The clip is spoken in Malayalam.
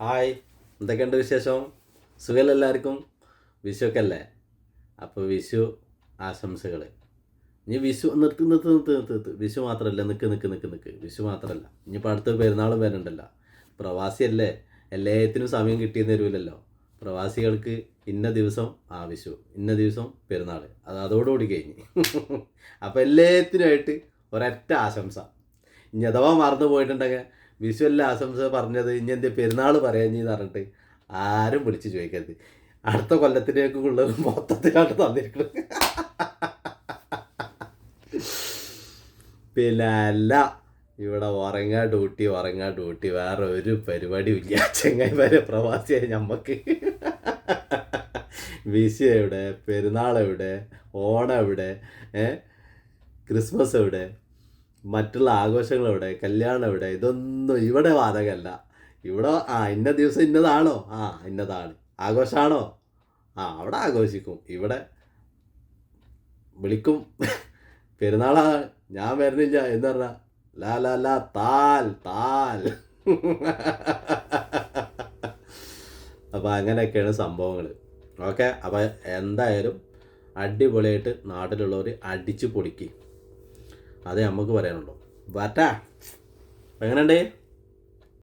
ഹായ്, എന്തൊക്കെയുണ്ട് വിശേഷം? സുഖമല്ല എല്ലാവർക്കും? വിഷുവൊക്കെ അല്ലേ? അപ്പോൾ വിഷു ആശംസകൾ. ഇനി വിഷു നിർത്ത് നിർത്ത് നിർത്ത് നിർത്ത് നിർത്ത് വിഷു മാത്രമല്ല, നിൽക്ക് വിഷു മാത്രമല്ല, ഇനിയിപ്പോൾ അടുത്ത പെരുന്നാളും വരുന്നുണ്ടല്ലോ. പ്രവാസിയല്ലേ, എല്ലാത്തിനും സമയം കിട്ടിയെന്ന് തരൂലല്ലോ. പ്രവാസികൾക്ക് ഇന്ന ദിവസം വിഷു, ഇന്ന ദിവസം പെരുന്നാൾ, അതോടുകൂടി കഴിഞ്ഞ്. അപ്പോൾ എല്ലാത്തിനുമായിട്ട് ഒരൊറ്റ ആശംസ. ഇനി അഥവാ മറന്നു പോയിട്ടുണ്ടെങ്കിൽ വിഷു എല്ലാ ആശംസ പറഞ്ഞത് ഇനി എൻ്റെ പെരുന്നാൾ പറയാഞ്ഞെന്ന് പറഞ്ഞിട്ട് ആരും വിളിച്ച് ചോദിക്കരുത്. അടുത്ത കൊല്ലത്തിലേക്കുള്ള മൊത്തത്തിലാണ് തന്നിരിക്കുന്നത്. പിന്നെ അല്ല, ഇവിടെ ഉറങ്ങാ ഡ്യൂട്ടി വേറെ ഒരു പരിപാടിയും ഇല്ല. ചെങ്ങായിമാരെ പ്രവാസിയായി ഞമ്മക്ക് വിഷു എവിടെ, പെരുന്നാൾ എവിടെ, ഓണം എവിടെ, ക്രിസ്മസ് എവിടെ, മറ്റുള്ള ആഘോഷങ്ങൾ എവിടെ, കല്യാണം എവിടെ, ഇതൊന്നും ഇവിടെ ബാധകമല്ല. ഇവിടെ ഇന്ന ദിവസം ഇന്നതാണോ, ഇന്നതാണ് ആഘോഷമാണോ, അവിടെ ആഘോഷിക്കും. ഇവിടെ വിളിക്കും പെരുന്നാളാണ്, ഞാൻ വരുന്നില്ല എന്ന് പറഞ്ഞാൽ ലാ ലാ ലാ താൽ താൽ. അപ്പോൾ അങ്ങനെയൊക്കെയാണ് സംഭവങ്ങൾ. ഓക്കെ, അപ്പോൾ എന്തായാലും അടിപൊളിയായിട്ട് നാട്ടിലുള്ളവർ അടിച്ച് പൊളിക്ക്. അതേ നമുക്ക് പറയാനുള്ളൂ. വാറ്റാ എങ്ങനെയുണ്ട്?